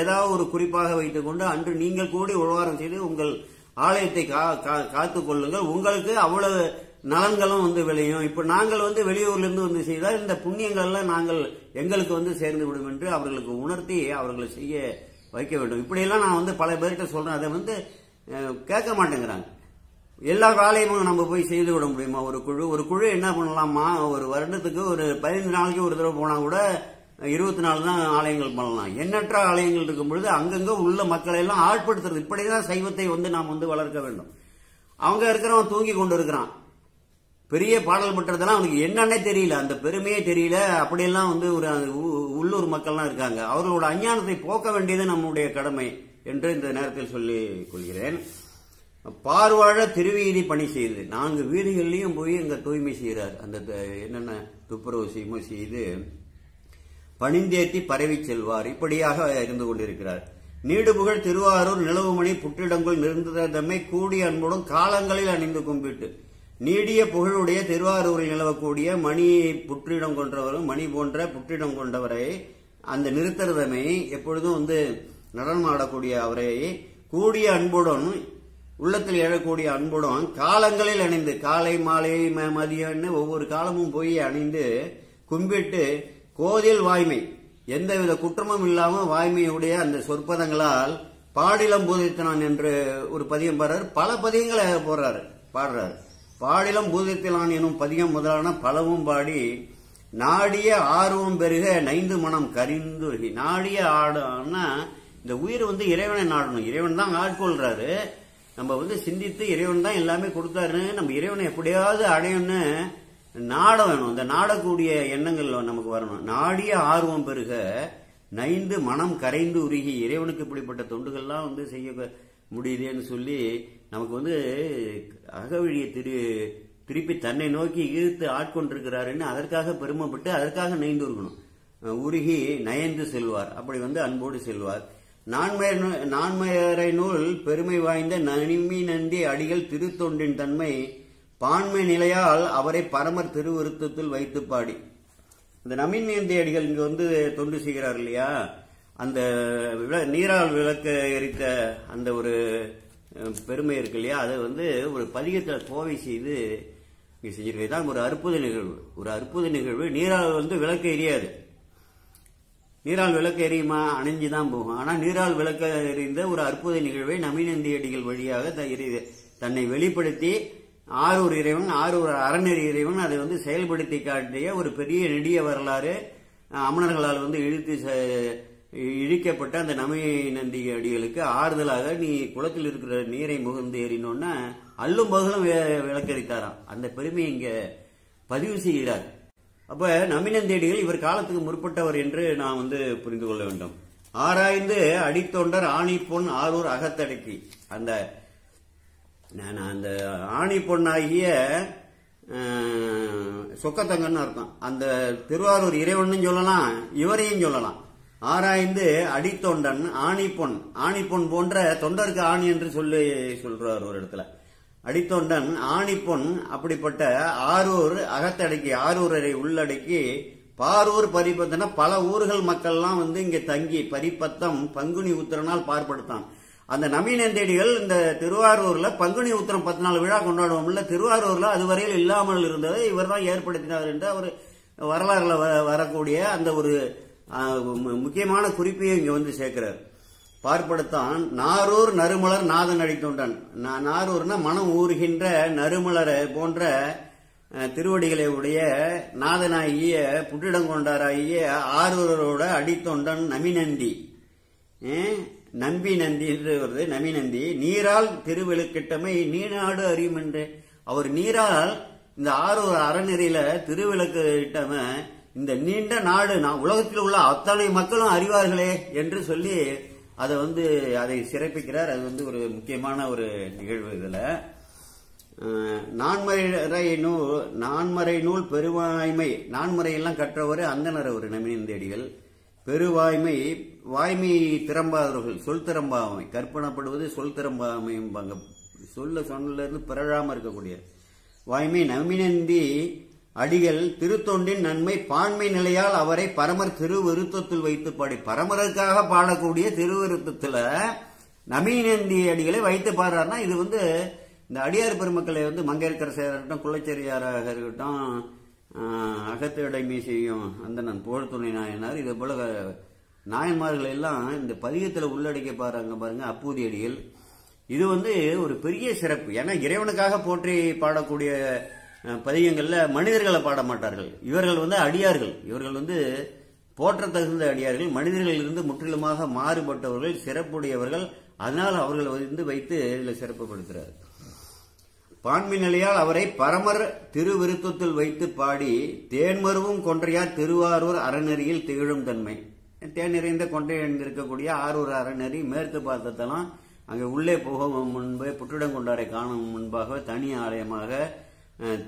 ஏதாவது ஒரு குறிப்பாக வைத்துக் கொண்டு அன்று நீங்கள் கூடி உழவாரம் செய்து உங்கள் ஆலயத்தை காத்துக் கொள்ளுங்கள். உங்களுக்கு அவ்வளவு நலன்களும் வந்து விளையும். இப்ப நாங்கள் வந்து வெளியூர்ல இருந்து வந்து செய்தால் இந்த புண்ணியங்கள்லாம் நாங்கள் எங்களுக்கு வந்து சேர்ந்து விடும் என்று அவர்களுக்கு உணர்த்தி அவர்களை செய்ய வைக்க வேண்டும். இப்படியெல்லாம் நான் வந்து பல பேர்கிட்ட சொல்றேன். அதை வந்து கேட்க மாட்டேங்கிறாங்க. எல்லா வேலையும் நம்ம போய் செய்து விட முடியுமா? ஒரு குழு என்ன பண்ணலாமா? ஒரு வருடத்துக்கு ஒரு 15 நாளைக்கு ஒரு தடவை போனா கூட 24 தான் ஆலயங்கள் பண்ணலாம். எண்ணற்ற ஆலயங்கள் இருக்கும் பொழுது அங்கங்க உள்ள மக்களை எல்லாம் ஆட்படுத்துறது. இப்படிதான் சைவத்தை வந்து நாம் வந்து வளர்க்க வேண்டும். அவங்க இருக்கிறவன் தூங்கி கொண்டு இருக்கிறான். பெரிய பாடல் பண்றதெல்லாம் அவனுக்கு என்னன்னே தெரியல, அந்த பெருமையே தெரியல. அப்படியெல்லாம் வந்து ஒரு உள்ளூர் மக்கள்லாம் இருக்காங்க. அவர்களோட அஞ்ஞானத்தை போக்க வேண்டியது நம்முடைய கடமை என்று இந்த நேரத்தில் சொல்லிக் கொள்கிறேன். பார்வாழ திருவீதி பணி செய்து 4 வீதிகள்லயும் போய் அங்க தூய்மை செய்கிறார். அந்த என்னென்ன துப்புரவு செய்யுமோ செய்து பணிந்தேத்தி பரவி செல்வார். இப்படியாக இருந்து கொண்டிருக்கிறார். நீடுபுகழ் திருவாரூர் நிலவுமணி புற்றிடங்குள் நிறந்ததம்மை கூடிய அன்புடன் காலங்களில் அணிந்து கும்பிட்டு நீடிய புகழுடைய திருவாரூரில் நிலவக்கூடிய மணி புற்றிடம் கொண்டவரும் மணி போன்ற புற்றிடம் கொண்டவரை அந்த நிறுத்தரதமை எப்பொழுதும் வந்து நடனம் ஆடக்கூடிய அவரை கூடிய அன்புடன் உள்ளத்தில் எழக்கூடிய அன்புடன் காலங்களில் அணிந்து காலை மாலை மதியம்னு ஒவ்வொரு காலமும் போய் அணிந்து கும்பிட்டு கோதில் வாய்மை எந்தவித குற்றமும் இல்லாம வாய்மையுடைய அந்த சொற்பதங்களால் பாடிலம் பூதித்தனான் என்று ஒரு பதியம் பாடுறாரு. பல பதியங்களை பாடுறாரு. பாடிலம் பூதித்தலான் எனும் பதியம் முதலான பலவும் பாடி நாடிய ஆர்வம் பெருக நைந்து மனம் கரிந்துருகி. நாடிய ஆடுனா இந்த உயிர் வந்து இறைவனை நாடணும். இறைவன் தான் ஆட்கொள்றாரு. நம்ம வந்து சிந்தித்து இறைவன் தான் எல்லாமே கொடுத்தாருன்னு நம்ம இறைவனை எப்படியாவது அடையணும்னு நாட வேணும். இந்த நாடக்கூடிய எண்ணங்கள் நமக்கு வரணும். நாடிய ஆர்வம் பெருக நைந்து மனம் கரைந்து உருகி இறைவனுக்கு இப்படிப்பட்ட தொண்டுகள்லாம் வந்து செய்ய முடியுதுன்னு சொல்லி நமக்கு வந்து அகவழியை திருப்பி தன்னை நோக்கி இழுத்து ஆட்கொண்டிருக்கிறாருன்னு அதற்காக பெருமைப்பட்டு அதற்காக நைந்து இருக்கணும். உருகி நயந்து செல்வார். அப்படி வந்து அன்போடு செல்வார். நான்மறை நூல் பெருமை வாய்ந்த நனிமி நந்தி அடிகள் திருத்தொண்டின் தன்மை பான்மை நிலையால் அவரை பரமர் திருவிருத்தத்தில் வைத்து பாடி. இந்த நமின் நந்தி அடிகள் இங்க வந்து தொண்டு செய்கிறார் இல்லையா, அந்த நீரால் விளக்க எரித்த அந்த ஒரு பெருமை இருக்கு இல்லையா, அதை வந்து ஒரு பதிகத்தில் கோவை செய்து செஞ்சிருக்கதான் ஒரு அற்புத நிகழ்வு. நீரால் வந்து விளக்கு எரியாது. நீரால் விளக்கு எரியுமா? அணைஞ்சுதான் போகும். ஆனா நீரால் விளக்க எறிந்த ஒரு அற்புத நிகழ்வை நமினந்தி அடிகள் வழியாக தன்னை வெளிப்படுத்தி ஆரூர் இறைவன், ஆரூர் அறநெறி இறைவன் அதை வந்து செயல்படுத்தி காட்டிய ஒரு பெரிய நெடிய வரலாறு. அமணர்களால் வந்து இழிக்கப்பட்ட அந்த நமினந்தி அடிகளுக்கு ஆறுதலாக நீ குளத்தில் இருக்கிற நீரை முகந்து ஏறினோன்னா அல்லும் பகலும் விளக்கரித்தாராம். அந்த பெருமையை இங்க பதிவு செய்கிறார். அப்ப நமினந்தேடிகள் இவர் காலத்துக்கு முற்பட்டவர் என்று நாம் வந்து புரிந்து கொள்ள வேண்டும். ஆராய்ந்து அடித்தொண்டர் ஆணி பொன் ஆரூர் அகத்தடக்கி. அந்த ஆணி பொன்னாகிய சொக்கத்தங்கன்னு அர்த்தம். அந்த திருவாரூர் இறைவன் சொல்லலாம், இவரையும் சொல்லலாம். ஆராய்ந்து அடித்தொண்டன் ஆணிப்பொன் போன்ற தொண்டருக்கு ஆணி என்று சொல்றார் ஒரு இடத்துல. அடித்தொண்டன் ஆணிப்பொன் அப்படிப்பட்ட ஆரூர் அகத்தடக்கி, ஆரூரை உள்ளடக்கி பாரூர் பரிபத்தன பல ஊர்கள் மக்கள்லாம் வந்து இங்க தங்கி பரிபத்தம் பங்குனி உத்திரனால் பார்ப்படுத்தான். அந்த நவீனந்தேடிகள் இந்த திருவாரூர்ல பங்குனி உத்திரம் 14 விழா கொண்டாடுவோம்ல, திருவாரூர்ல அதுவரையில் இல்லாமல் இருந்ததை இவர் தான் ஏற்படுத்தினார் என்று அவர் வரலாறுல வரக்கூடிய அந்த ஒரு முக்கியமான குறிப்பையும் இங்க வந்து சேர்க்கிறார். பார்ப்படுத்தான் நாரூர் நறுமலர் நாதன் அடித்தொண்டன். நாரூர்னா மனம் ஊறுகின்ற நறுமலர் போன்ற திருவடிகளை உடைய நாதனாகிய புற்றிடங்கொண்டாராகிய ஆரூரோட அடித்தொண்டன் நமிநந்தி, நம்பி நந்தி என்று வருது. நமிநந்தி நீரால் திருவிளக்கிட்டமை நீநாடு அறியும் என்று அவர் நீரால் இந்த ஆரூர் அறநெறியில திருவிளக்கு இட்டவன் இந்த நீண்ட நாடு உலகத்தில் உள்ள அத்தனை மக்களும் அறிவார்களே என்று சொல்லி அதை சிறப்பிக்கிறார். அது வந்து ஒரு முக்கியமான ஒரு நிகழ்வு. இதுல நான்மறை நூல் பெருவாய்மை, நான்மறையெல்லாம் கற்றவர் அந்தனர் ஒரு நமினந்தேடிகள். பெருவாய்மை, வாய்மை திறம்பாதவர்கள், சொல் திறம்பாமை, கற்பனப்படுவது சொல் திறம்பாமைம்பாங்க. சொல்ல இருந்து பிறழாம இருக்கக்கூடிய வாய்மை. நமினந்தி அடிகள் திருத்தொண்டின் நன்மை பான்மை நிலையால் அவரை பரமர் திருவிருத்தத்தில் வைத்து பாடி, பரமருக்காக பாடக்கூடிய திருவிருத்தத்துல நமினந்தி அடிகளை வைத்து பாடுறாருன்னா, இது இந்த அடியார் பெருமக்களை மங்கையர்க்கரசராக இருக்கட்டும், குலச்செரியாராக இருக்கட்டும், அகத்திடைமை செய்யும் அந்த நான் புகழ்துணை நாயனார், இது போல நாயன்மார்கள் எல்லாம் இந்த பதிகத்தில் உள்ளடக்கி பாருங்க அப்பூதி அடிகள். இது ஒரு பெரிய சிறப்பு. ஏன்னா இறைவனுக்காக போற்றி பாடக்கூடிய பதிகங்கள்ல மனிதர்களை பாட மாட்டார்கள். இவர்கள் அடியார்கள், இவர்கள் போற்ற தகுந்த அடியார்கள், மனிதர்களில் இருந்து முற்றிலுமாக மாறுபட்டவர்கள், சிறப்புடையவர்கள். அதனால் அவர்கள் வைத்து இதில் சிறப்புப்படுத்துறார். பான்மை நிலையால் அவரை பரமர் திருவிருத்தத்தில் வைத்து பாடி தேன்மருவும் கொன்றையார் திருவாரூர் அறநெறியில் திகழும் தன்மை. தேன் நிறைந்த கொன்றை இருக்கக்கூடிய ஆரூர் அறநெறி மேற்கு பார்த்ததெல்லாம் அங்கே உள்ளே போகும் முன்பே புற்றிடம் கொண்டாரை காணும் முன்பாக தனி ஆலயமாக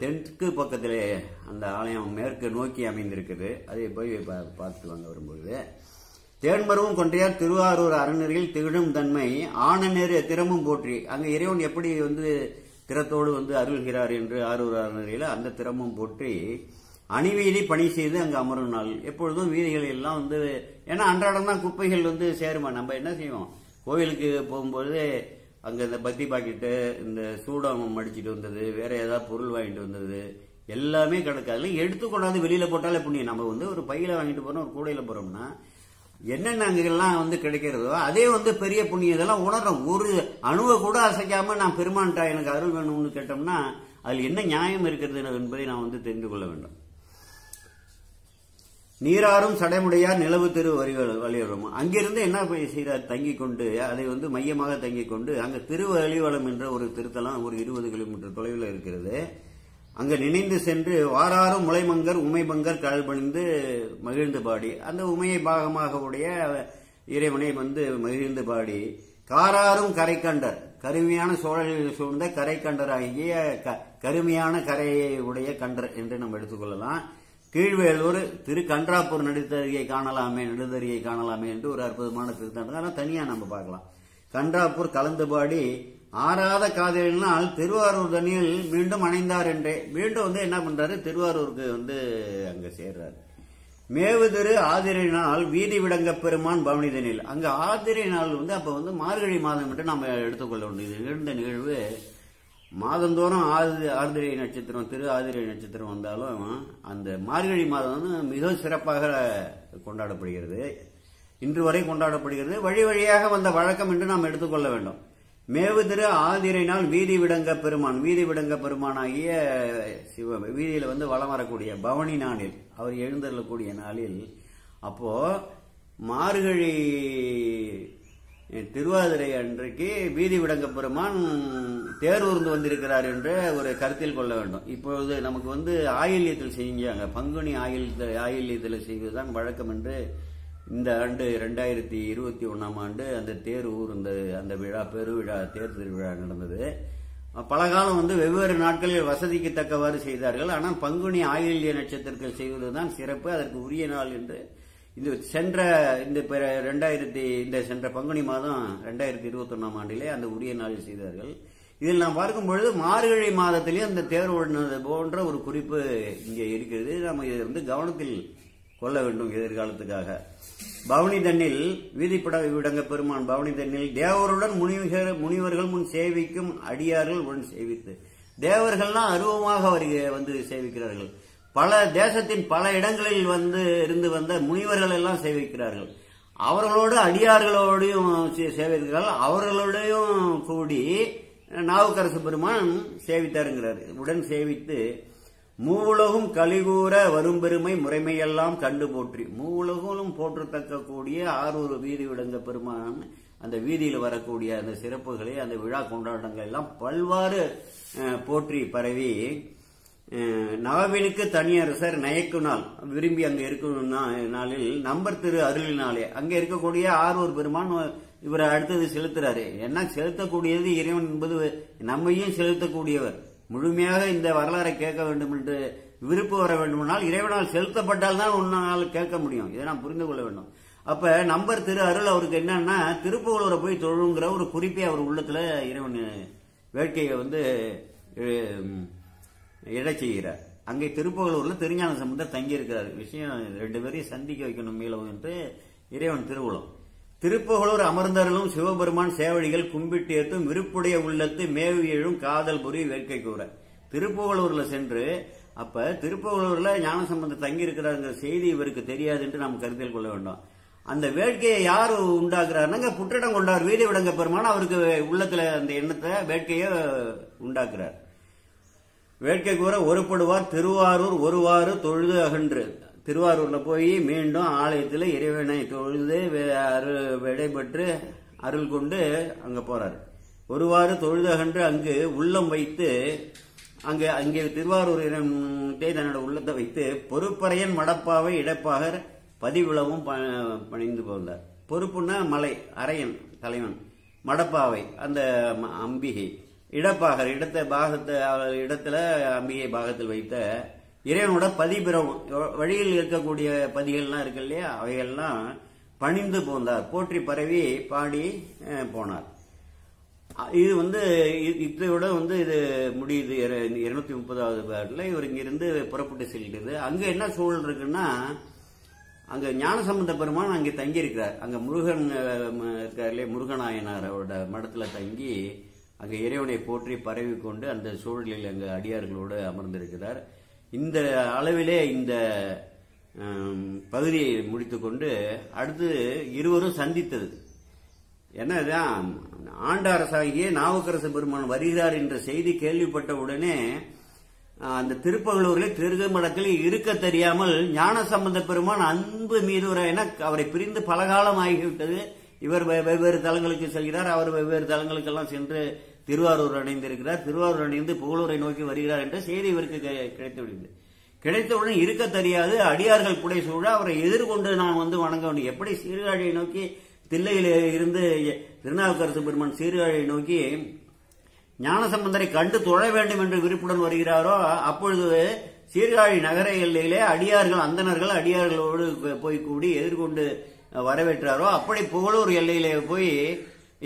தெற்கு பக்கத்திலே அந்த ஆலயம் மேற்கு நோக்கி அமைந்திருக்குது. அதை போய் பார்த்துட்டு வாங்க வரும்பொழுது. தேன்மருவும் கொன்றையார் திருவாரூர் அறநெறியில் திகழும் தன்மை ஆனநெறி திறமும் போற்றி. அங்கே இறைவன் எப்படி திறத்தோடு அருள்கிறார் என்று ஆரூர் அறநெறியில அந்த திறமும் போற்றி அணிவீதி பணி செய்து அங்கு அமரும் நாள். எப்பொழுதும் வீதிகள் எல்லாம் ஏன்னா அன்றாடம் தான் குப்பைகள் சேருமா. நம்ம என்ன செய்வோம், கோவிலுக்கு போகும்போது அங்க இந்த பத்தி பாக்கெட்டு, இந்த சூடம் அடிச்சுட்டு வந்தது, வேற ஏதாவது பொருள் வாங்கிட்டு வந்தது எல்லாமே கிடக்காது. எடுத்து கொண்டாந்து வெளியில போட்டாலே புண்ணியம். நம்ம ஒரு பையில வாங்கிட்டு போறோம், ஒரு கூடையில போறோம்னா என்னென்ன அங்கெல்லாம் கிடைக்கிறதோ அதே பெரிய புண்ணியம். இதெல்லாம் உணர்றோம். ஒரு அணுவை கூட அசைக்காம நான் பெருமான்டா எனக்கு அருள் வேணும்னு கேட்டோம்னா அதில் என்ன நியாயம் இருக்கிறது என்பதை நான் தெரிந்து கொள்ள வேண்டும். நீராறும் சடைமுடையார் நிலவு திரு வழிவலம். அங்கிருந்து என்ன செய்தார், தங்கி கொண்டு அதை மையமாக தங்கி கொண்டு அங்க திருவழிவலம் என்ற ஒரு திருத்தலம் ஒரு 20 கிலோமீட்டர் தொலைவில் இருக்கிறது. அங்க நினைந்து சென்று வாராறும் முளைமங்கர் உமைபங்கர் கல்பணிந்து மகிழ்ந்து பாடி, அந்த உமையை பாகமாக உடைய இறைவனை மகிழ்ந்து பாடி காராரும் கரைக்கண்டர், கருமையான சோழலில் சூழ்ந்த கரைக்கண்டர் ஆகிய கருமையான கரையை உடைய கண்டர் என்று நம்ம எடுத்துக்கொள்ளலாம். கீழ்வேலூர் திரு கன்றாப்பூர் நடுத்தறியை காணலாமே என்று ஒரு அற்புதமான திருத்தம். அதெல்லாம் தனியா நம்ம பார்க்கலாம். கன்றாப்பூர் கலந்து பாடி ஆறாத காதலினால் திருவாரூர் தண்ணியில் மீண்டும் அணைந்தார் என்றே மீண்டும் என்ன பண்றாரு, திருவாரூருக்கு அங்க சேர்றாரு. மேவு திரு ஆதிரை நாள் வீதி விடங்க பெருமான் பவனிதனில். அங்க ஆதிரை நாள் அப்ப மார்கழி மாதம் என்று நாம எடுத்துக்கொள்ள வேண்டியது. நிகழ்ந்த நிகழ்வு மாதந்தோறும் ஆதிரை நட்சத்திரம், திரு ஆதிரை நட்சத்திரம் வந்தாலும் அந்த மார்கழி மாதம் மிக சிறப்பாக கொண்டாடப்படுகிறது. இன்று வரை கொண்டாடப்படுகிறது. வழி வழியாக வந்த வழக்கம் என்று நாம் எடுத்துக்கொள்ள வேண்டும். மேவு திரு ஆதிரை நாள் வீதி விடங்க பெருமானாகிய சிவ வீதியில வலம் வரக்கூடிய பவனி நாளில் அவர் எழுந்தருளக்கூடிய நாளில், அப்போ மார்கழி திருவாதிரை அன்றைக்கு வீதி விடங்க பெருமான் தேரூர்ந்து வந்திருக்கிறார் என்று ஒரு கருத்தில் கொள்ள வேண்டும். இப்பொழுது நமக்கு ஆயில்யத்தில் செஞ்சாங்க, பங்குனி ஆயில்யத்தில் செய்வதுதான் வழக்கம் என்று இந்த ஆண்டு 2021ஆம் ஆண்டு அந்த தேர் ஊர் அந்த விழா பெருவிழா தேர் திருவிழா நடந்தது. பல காலம் வெவ்வேறு நாட்களில் வசதிக்கு தக்கவாறு செய்தார்கள். ஆனால் பங்குனி ஆயில்ய நட்சத்திரத்தில் செய்வதுதான் சிறப்பு, அதற்கு உரிய நாள் என்று சென்ற பங்குனி மாதம் 2021ஆம் ஆண்டிலே அந்த உரிய நாளில் செய்தார்கள். இதில் நாம் பார்க்கும் பொழுது மார்கழி மாதத்திலே அந்த தேர் ஓடினது போன்ற ஒரு குறிப்பு இங்கே இருக்கிறது. நாம் இதை கவனத்தில் கொள்ள வேண்டும் எதிர்காலத்துக்காக. பவனி தன்னில் வீதிப்பட விடங்க பெருமான் பவனி தன்னில் தேவருடன் முனிவர்கள் முன் சேவிக்கும் அடியார்கள் உடன் சேவித்து, தேவர்கள்லாம் அருவமாக சேவிக்கிறார்கள். பல தேசத்தின் பல இடங்களில் இருந்து வந்த முனிவர்கள் எல்லாம் சேவிக்கிறார்கள். அவர்களோடு அடியார்களோடையும் சேவிக்கிறார்கள். அவர்களோடையும் கூடி நாவுக்கரசு பெருமான் சேவித்தாருங்கிறார். உடன் சேவித்து மூவுலகும் கலிகூற வரும் பெருமை முறைமையெல்லாம் கண்டு போற்றி. மூவுலகும் போற்றத்தக்க கூடிய ஆரூர் வீதி விடங்க பெருமான் அந்த வீதியில் வரக்கூடிய அந்த சிறப்புகளை, அந்த விழா கொண்டாட்டங்கள் எல்லாம் பல்வாறு போற்றி பரவி நவவினுக்கு தனியரசர் நயக்கு நாள் விரும்பி அங்க இருக்கும் நாளில் நம்பர் திரு அருளினாலே அங்க இருக்கக்கூடிய ஆரூர் பெருமான் இவரை அடுத்தது செலுத்துறாரு. என்ன செலுத்தக்கூடியது இறைவன் என்பது நம்மையும் செலுத்தக்கூடியவர். முழுமையாக இந்த வரலாறை கேட்க வேண்டும் என்று விருப்பம் வர வேண்டுமானால் இறைவனால் செலுத்தப்பட்டால் தான் உன்னால் கேட்க முடியும். இதை நாம் புரிந்து கொள்ள வேண்டும். அப்ப நம்பர் திரு அருள் அவருக்கு என்னன்னா திருப்புகலூரை போய் தொழுங்கிற ஒரு குறிப்பை அவர் உள்ளத்துல இறைவன் வேட்கையை வந்து இழச் செய்கிறார். அங்கே திருப்புகலூர்ல திருஞான சம்பந்தர் தங்கி இருக்கிறார். விஷயம் 2 பேரையும் சந்திக்க வைக்கணும் மீளவும் என்று இறைவன் திருவுளம். திருப்புகலூர் அமர்ந்தருளும் சிவபெருமான் சேவடிகள் கும்பிட்டு ஏற்றும் விருப்புடைய உள்ளத்து மேவி எழும் காதல் புரி வேட்கை கூற. திருப்புகலூர்ல சென்று அப்ப திருப்புகலூர்ல ஞானசம்பந்தர் தங்கி இருக்கிறாருங்கிற செய்தி இவருக்கு தெரியாது என்று நாம் கருத்தில் கொள்ள வேண்டும். அந்த வேட்கையை யார் உண்டாக்குறாருனாங்க புற்றிடம் கொண்டார் வீதி விடங்க பெருமான் அவருக்கு உள்ளத்துல அந்த எண்ணத்தை வேட்கையை உண்டாக்குறார். வேட்கை கூற ஒருப்படுவார் திருவாரூர் ஒருவாறு தொழுது அகன்று. திருவாரூர்ல போய் மீண்டும் ஆலயத்தில் இறைவனை தொழுது விடைபெற்று அருள் கொண்டு அங்க போறார். ஒருவாறு தொழுது அகன்று அங்கு உள்ளம் வைத்து அங்கே திருவாரூர் தன்னோட உள்ளத்தை வைத்து பொறுப்பறையன் மடப்பாவை இடப்பாகர் பதிவிளவும் பணிந்து போந்தார். பொறுப்புன்னா மலை, அரையன் தலைவன், மடப்பாவை அந்த அம்பிகை, இடப்பாகர் இடத்துல அம்பிகை பாகத்தில் வைத்த இறைவனோட பதிபிரம் வழியில் இருக்கக்கூடிய பதிகள்லாம் இருக்கு இல்லையா, அவைகள்லாம் பணிந்து போந்தார். போற்றி பரவி பாடி போனார். இது வந்து இதோட வந்து இது முடியுது. 230வது பாட்டுல இவர் இங்கிருந்து புறப்பட்டு செல்கிறது. அங்க என்ன சூழல் இருக்குன்னா அங்க ஞானசம்பந்த பெருமான் அங்கே தங்கி இருக்கிறார். அங்க முருகன் இருக்காருலே, முருகநாயனாரோட மடத்துல தங்கி அங்க இறைவனை போற்றி பரவி கொண்டு அந்த சூழலில் அங்க அடியார்களோடு அமர்ந்திருக்கிறார். இந்த அளவிலே இந்த பகுதியை முடித்துக்கொண்டு அடுத்து இருவரும் சந்தித்தது என்னதான் ஆண்டாரசாகிய நாவுக்கரச பெருமான் வருகிறார் என்ற செய்தி கேள்விப்பட்ட உடனே அந்த திருப்பகலூரில் திருமடத்தில் இருக்க தெரியாமல் ஞானசம்பந்த பெருமான் அன்பு மீது என அவரை பிரிந்து பலகாலம் ஆகிவிட்டது. இவர் வெவ்வேறு தலங்களுக்கு செல்கிறார், அவர் வெவ்வேறு தலங்களுக்கெல்லாம் சென்று திருவாரூர் அடைந்திருக்கிறார். திருவாரூர் அடைந்து புகழூரை நோக்கி வருகிறார் என்ற செய்தி இவருக்கு கிடைத்துவிடுகிறது. கிடைத்தவுடன் இருக்க தெரியாது, அடியார்கள் புடை சூழ அவரை எதிர்கொண்டு நாம் வந்து வணங்க வேண்டும். எப்படி சீர்காழியை நோக்கி தில்லையில இருந்து திருநாவுக்கரசு பெருமான் சீர்காழியை நோக்கி ஞானசம்பந்தரை கண்டு தொழ வேண்டும் என்று விருப்புடன் வருகிறாரோ, அப்பொழுது சீர்காழி நகர எல்லையிலே அடியார்கள் அந்தணர்கள் அடியார்களோடு போய் கூடி எதிர்கொண்டு வரவேற்றாரோ, அப்படி புகழூர் எல்லையிலே போய்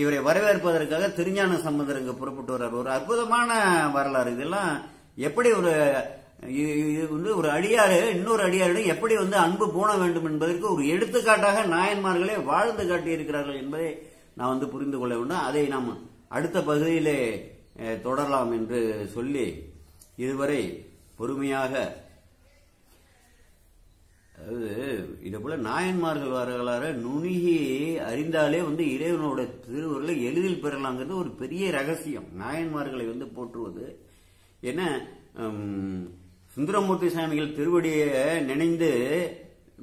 இவரை வரவேற்பதற்காக திருஞான சம்பந்தர் இங்கு புறப்பட்டு வர்றார். ஒரு அற்புதமான வரலாறு. இதெல்லாம் எப்படி ஒரு அடியாறு இன்னொரு அடியாரிடம் எப்படி வந்து அன்பு பூண வேண்டும் என்பதற்கு ஒரு எடுத்துக்காட்டாக நாயன்மார்களே வாழ்ந்து காட்டியிருக்கிறார்கள் என்பதை நான் வந்து புரிந்து கொள்ள வேண்டும். அதை நாம் அடுத்த பகுதியிலே தொடரலாம் என்று சொல்லி இதுவரை பொறுமையாக இது போல நாயன்மார்கள் வரலாறு நுணுகி அறிந்தாலே வந்து இறைவனோட திருவுருளை எளிதில் பெறலாங்கிறது ஒரு பெரிய ரகசியம். நாயன்மார்களை வந்து போற்றுவது என்ன, சுந்தரமூர்த்தி சாமிகள் திருவடியை நினைந்து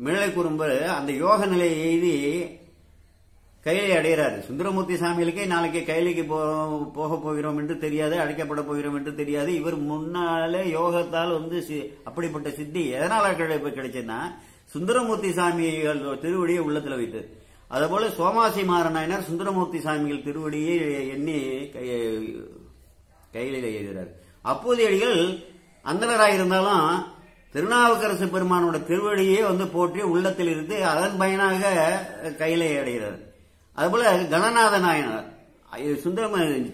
மிளை குறும்பர் அந்த யோக நிலையை எய்தி கையிலை அடைகிறார். சுந்தரமூர்த்தி சாமிகளுக்கே நாளைக்கு கையிலைக்கு போக போகிறோம் என்று தெரியாது, அழைக்கப்பட போகிறோம் என்று தெரியாது. இவர் முன்னாலே யோகத்தால் வந்து அப்படிப்பட்ட சித்தி எதனால கிடைச்சதுன்னா சுந்தரமூர்த்தி சாமிகள் திருவடியை உள்ளத்துல வைத்து, அதுபோல சோமாசி மாறனாயினார் சுந்தரமூர்த்தி சாமிகள் திருவடியை எண்ணி கையில எழுதுகிறார். அப்போதைய அடிகள் அந்தனராயிருந்தாலும் திருநாவுக்கரசு பெருமானோட திருவடியே வந்து போற்றி உள்ளத்தில் இருந்து அதன் பயனாக கையிலை அடைகிறார். அதுபோல கணநாத நாயனார்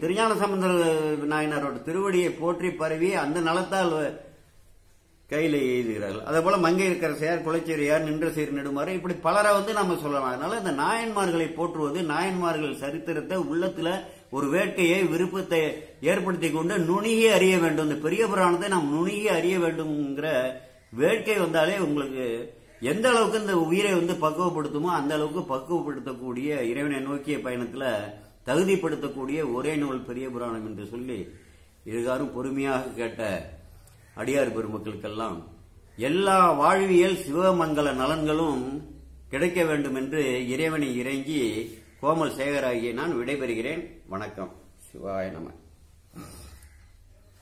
திருஞான சம்பந்தர் நாயனாரோட திருவடியை போற்றி பரவி அந்த நலத்தால் கையில எழுதுகிறார்கள். அதே போல மங்கையர்க்கரசியார், குலச்சேரியார், நின்ற சீர் நெடுமாறு, இப்படி பலரை வந்து நம்ம சொல்லலாம். அதனால இந்த நாயன்மார்களை போற்றுவது, நாயன்மார்கள் சரித்திரத்தை உள்ளத்துல ஒரு வேட்கையை விருப்பத்தை ஏற்படுத்தி கொண்டு நுணுகி அறிய வேண்டும். இந்த பெரிய புராணத்தை நாம் நுணுகி அறிய வேண்டும்ங்கிற வேட்கை வந்தாலே உங்களுக்கு எந்த அளவுக்கு இந்த உயிரை வந்து பக்குவப்படுத்துமோ அந்த அளவுக்கு பக்குவப்படுத்தக்கூடிய இறைவனை நோக்கிய பயணத்துல தகுதிப்படுத்தக்கூடிய ஒரே நூல் பெரிய புராணம் என்று சொல்லி இதுகாரும் பொறுமையாக கேட்ட அடியார் பெருமக்களுக்கெல்லாம் எல்லா வாழ்வியல் சிவமங்கல நலன்களும் கிடைக்க வேண்டும் என்று இறைவனை இறங்கி கோமல் சேகராகிய நான் விடைபெறுகிறேன். வணக்கம். சிவாய நம.